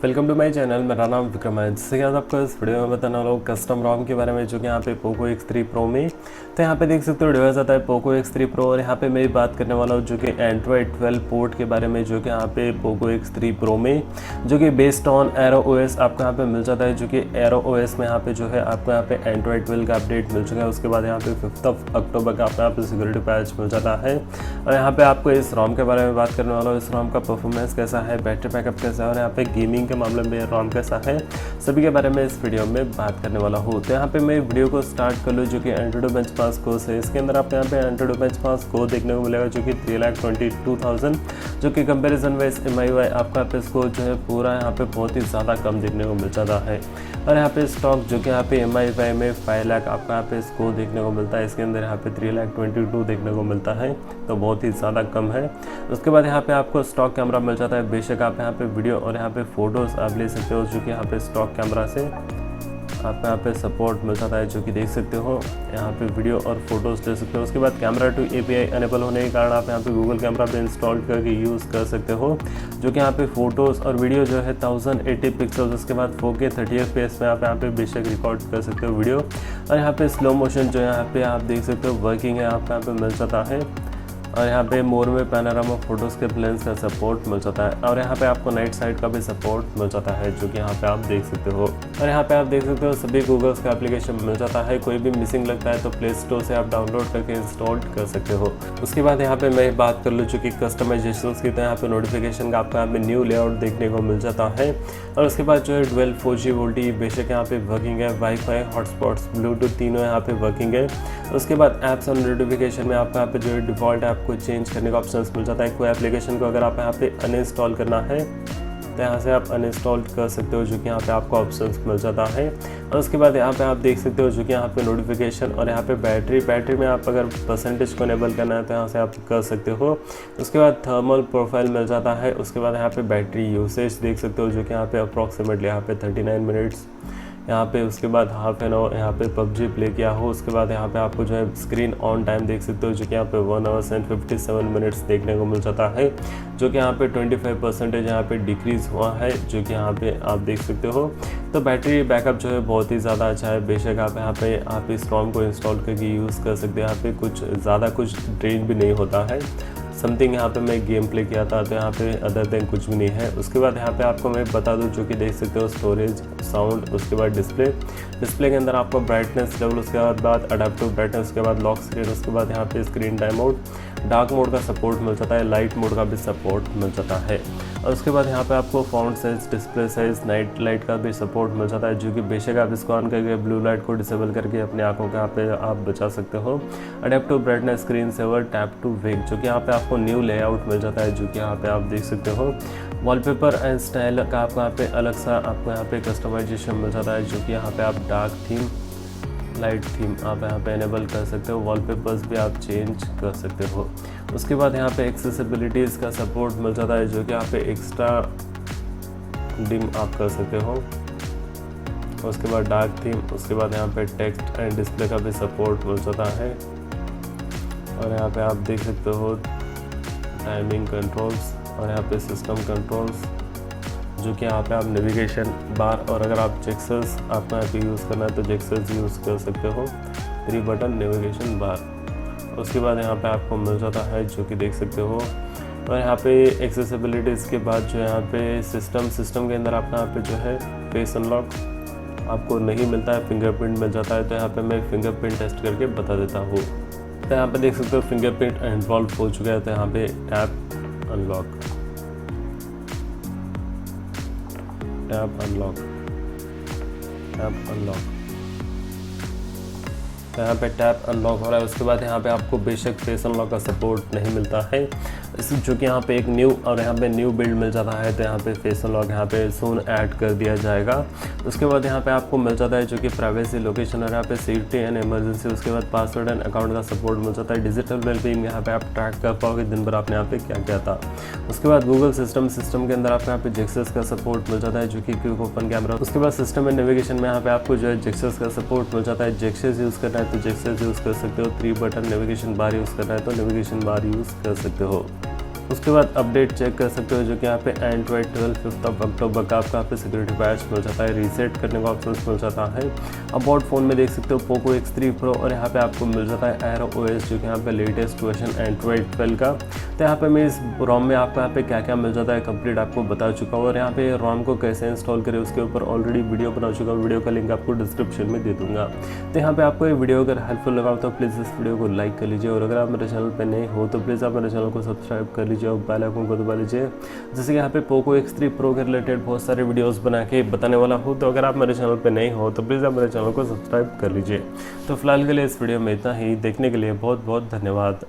Welcome to my channel. मेरा नाम विक्रम है। जैसे कि आज आपको इस वीडियो में बताने वाला हूँ कस्टम रोम के बारे में, जो कि यहाँ पे पोको X3 प्रो में। तो यहाँ पे देख सकते हो डिवाइस आता है पोको X3 प्रो, और यहाँ पे मैं बात करने वाला हूँ जो कि एंड्रॉयड 12 पोर्ट के बारे में, जो कि यहाँ पे पोको X3 प्रो में, जो कि बेस्ड ऑन ArrowOS आपको यहाँ पे मिल जाता है। जो कि ArrowOS में यहाँ पे जो है आपको यहाँ पे एंड्रॉयड 12 का अपडेट मिल चुका है। उसके बाद यहाँ पे 5 अक्टूबर का आपको यहाँ पे सिक्योरिटी पैच मिल जाता है। और यहाँ पे आपको इस रोम के बारे में बात करने वाला हूँ। इस रोम का परफॉर्मेंस कैसा है, बैटरी बैकअप कैसा है, और यहाँ पे गेमिंग के मामले में रोम कैसा है, सभी के बारे में इस वीडियो में बात करने वाला हूँ। तो यहाँ पे मैं वीडियो को स्टार्ट कर लूँ, जो कि एंड्रॉयड बेंचमार्क कोर्स है। इसके अंदर आपको यहाँ पे एंड्रॉयड बेंचमार्क स्कोर देखने को मिलेगा, जो कि 3,22,000, जो कि कंपैरिजन वाइज MIUI आपका पे स्कोर जो है पूरा यहाँ पे बहुत ही ज़्यादा कम देखने को मिल जाता है। और यहाँ पे स्टॉक जो कि यहाँ पे MIUI में 5 लाख आपका यहाँ पे स्कोर देखने को मिलता है, इसके अंदर यहाँ पे 3,22,000 देखने को मिलता है, तो बहुत ही ज़्यादा कम है। उसके बाद यहाँ पे आपको स्टॉक कैमरा मिल जाता है। बेशक आप यहाँ पे वीडियो और यहाँ पे फोटोज़ आप ले सकते हो, जो कि यहाँ पे स्टॉक कैमरा से आपको यहाँ पे सपोर्ट मिल जाता है, जो कि देख सकते हो। यहाँ पे वीडियो और फोटोज़ ले सकते हो। उसके बाद कैमरा टू API एनेबल होने के कारण आप यहाँ पे गूगल कैमरा पे इंस्टॉल करके यूज़ कर सकते हो, जो कि यहाँ पे फ़ोटोज़ और वीडियो जो है 1080 पिक्सल्स, उसके बाद 4K 30 FPS में आप यहाँ पे बेशक रिकॉर्ड कर सकते हो वीडियो। और यहाँ पे स्लो मोशन जो यहाँ पे आप देख सकते हो वर्किंग है, आपको यहाँ पे मिल जाता है। और यहाँ पे मोर में पैनोरामा फोटोज़ के लेंस का सपोर्ट मिल जाता है। और यहाँ पे आपको नाइट साइड का भी सपोर्ट मिल जाता है, जो कि यहाँ पे आप देख सकते हो। और यहाँ पे आप देख सकते हो सभी गूगल्स का एप्लीकेशन मिल जाता है। कोई भी मिसिंग लगता है तो प्ले स्टोर से आप डाउनलोड करके इंस्टॉल कर सकते हो। उसके बाद यहाँ पे मैं बात कर लूँ जो कि कस्टमाइजेशन की, तो यहाँ पे नोटिफिकेशन का आपको यहाँ पे न्यू लेआउट देखने को मिल जाता है। और उसके बाद जो है 12 4G वोल्टी बेशक यहाँ पे वर्किंग है। वाईफाई, हॉटस्पॉट्स, ब्लूटूथ तीनों यहाँ पे वर्किंग है। उसके बाद ऐप्स और नोटिफिकेशन में आपको यहाँ पे जो है डिफ़ॉल्ट ऐप को चेंज करने का ऑप्शन मिल जाता है। कोई एप्लीकेशन को अगर आप यहाँ पे अनइंस्टॉल करना है तो यहाँ से आप अनइंस्टॉल कर सकते हो, जो कि यहाँ पे आपको ऑप्शन मिल जाता है। और उसके बाद यहाँ पे आप देख सकते हो जो कि यहाँ पे नोटिफिकेशन, और यहाँ पे बैटरी में आप अगर परसेंटेज को इनेबल करना है तो यहाँ से आप कर सकते हो। उसके बाद थर्मल प्रोफाइल मिल जाता है। उसके बाद यहाँ पे बैटरी यूसेज देख सकते हो, जो कि यहाँ पे अप्रॉक्सीमेटली यहाँ पे 39 मिनट्स यहाँ पे। उसके बाद हाफ एन आवर यहाँ पे PUBG प्ले किया हो। उसके बाद यहाँ पे आपको जो है स्क्रीन ऑन टाइम देख सकते हो, जो कि यहाँ पे 1 आवर्स एंड 57 मिनट्स देखने को मिल जाता है, जो कि यहाँ पे 25% यहाँ पे डिक्रीज़ हुआ है, जो कि यहाँ पे आप देख सकते हो। तो बैटरी बैकअप जो है बहुत ही ज़्यादा अच्छा है। बेशक आप यहाँ पे आप इस ROM को इंस्टॉल करके यूज़ कर सकते हैं। यहाँ पे कुछ ज़्यादा कुछ ड्रेन भी नहीं होता है। समथिंग यहाँ पे मैं गेम प्ले किया था, तो यहाँ पे अदर देन कुछ भी नहीं है। उसके बाद यहाँ पे आपको मैं बता दूँ, जो कि देख सकते हो स्टोरेज, साउंड, उसके बाद डिस्प्ले के अंदर आपको ब्राइटनेस लेवल, उसके बाद अडेप्टिव ब्राइटनेस, उसके बाद लॉक स्क्रीन, उसके बाद यहाँ पे screen time mode, dark mode का सपोर्ट मिल जाता है, लाइट मोड का भी सपोर्ट मिल जाता है। और उसके बाद यहाँ पे आपको font size, display size, night light का भी सपोर्ट मिल जाता है, जो कि बेशक आप इसको ऑन करके ब्लू लाइट को डिसेबल करके अपने आंखों के यहाँ पे आप बचा सकते हो। Adaptive brightness, screen saver, tap to wake, जो कि यहाँ पे आपको न्यू लेआउट मिल जाता है, जो कि यहाँ पे आप देख सकते हो। वॉलपेपर एंड स्टाइल का आपको यहाँ पे अलग सा आपको यहाँ पे कस्टमाइजेशन मिल जाता है, जो कि यहाँ पे आप डार्क थीम, लाइट थीम आप यहाँ पे इनेबल कर सकते हो। वॉलपेपर्स भी आप चेंज कर सकते हो। उसके बाद यहाँ पे एक्सेसिबिलिटीज़ का सपोर्ट मिल जाता है, जो कि यहाँ पे एक्स्ट्रा डिम आप कर सकते हो। उसके बाद डार्क थीम, उसके बाद यहाँ पे टेक्स्ट एंड डिस्प्ले का भी सपोर्ट मिल जाता है। और यहाँ पे आप देख सकते हो टाइमिंग कंट्रोल्स, और यहाँ पे सिस्टम कंट्रोल्स, जो कि यहाँ पे आप नेविगेशन बार, और अगर आप जेक्सर्स आपको यहाँ पे यूज़ करना है तो जेक्सर्स यूज़ कर सकते हो, 3 बटन नेविगेशन बार। उसके बाद यहाँ पे आपको मिल जाता है, जो कि देख सकते हो। और यहाँ पे एक्सेसिबिलिटीज़ के बाद जो यहाँ पे सिस्टम के अंदर आपका यहाँ पे जो है फेस अनलॉक आपको नहीं मिलता है, फिंगरप्रिंट मिल जाता है। तो यहाँ पे मैं फिंगरप्रिंट टेस्ट करके बता देता हूँ। तो यहाँ पे देख सकते हो फिंगरप्रिंट इन्वॉल्व हो चुका है। तो यहाँ पे tap unlock, tap unlock, tap unlock, तो यहाँ पे टैप अनलॉक हो रहा है। उसके बाद यहाँ पे आपको बेशक फेस अनलॉक का सपोर्ट नहीं मिलता है, जो कि यहाँ पे एक न्यू और यहाँ पे न्यू बिल्ड मिल जाता है। तो यहाँ पे फेस अनलॉक यहाँ पे सून ऐड कर दिया जाएगा। उसके बाद यहाँ पे आपको मिल जाता है जो कि प्राइवेसी, लोकेशन और यहाँ पे सेफ्टी एंड इमरजेंसी, उसके बाद पासवर्ड एंड अकाउंट का सपोर्ट मिल जाता है। डिजिटल वेलबींग यहाँ पे आप ट्रैक कर पाओगे दिन भर आपने यहाँ पे क्या किया था। उसके बाद गूगल सिस्टम के अंदर आपको यहाँ पे जेक्सर्स का सपोर्ट मिल जाता है, जो कि क्विक ओपन कैमरा। उसके बाद सिस्टम एंड नेविगेशन में यहाँ पे आपको जो है जेक्सर्स का सपोर्ट मिल जाता है। जेक्सर्स यूज़ करना है तो जेक्सर्स यूज़ कर सकते हो। 3 बटन नेविगेशन बार यूज़ करना है तो नेविगेशन बार यूज़ कर सकते हो। उसके बाद अपडेट चेक कर सकते हो जो कि यहाँ पे एंड्रॉइड 12 5 अक्टूबर का आपका यहाँ पे सिक्योरिटी पैच मिल जाता है, रीसेट करने का ऑप्शन मिल जाता है। अबाउट फ़ोन में देख सकते हो पोको X3 Pro और यहाँ पे आपको मिल जाता है ArrowOS जो कि यहाँ पे लेटेस्ट वर्जन एंड्रॉइड 12 का। तो यहाँ पे मैं इस रोम में आपको यहाँ पे क्या क्या मिल जाता है कंप्लीट आपको बता चुका हूँ और यहाँ पे रोम को कैसे इंस्टॉल करें उसके ऊपर ऑलरेडी वीडियो बना चुका हूँ, वीडियो का लिंक आपको डिस्क्रिप्शन में दे दूँगा। तो यहाँ पे आपको ये वीडियो अगर हेल्पफुल लगा तो प्लीज़ इस वीडियो को लाइक कर लीजिए और अगर आप मेरे चैनल पर नए हो तो प्लीज़ आप मेरे चैनल को सब्सक्राइब कर लीजिए और बेल आइकन को दबा लीजिए। जैसे कि यहाँ पे पोको X3 Pro के रिलेटेड बहुत सारे वीडियोस बना के बताने वाला हूँ, तो अगर आप मेरे चैनल पे नहीं हो तो प्लीज़ आप मेरे चैनल को सब्सक्राइब कर लीजिए। तो फिलहाल के लिए इस वीडियो में इतना ही, देखने के लिए बहुत बहुत धन्यवाद।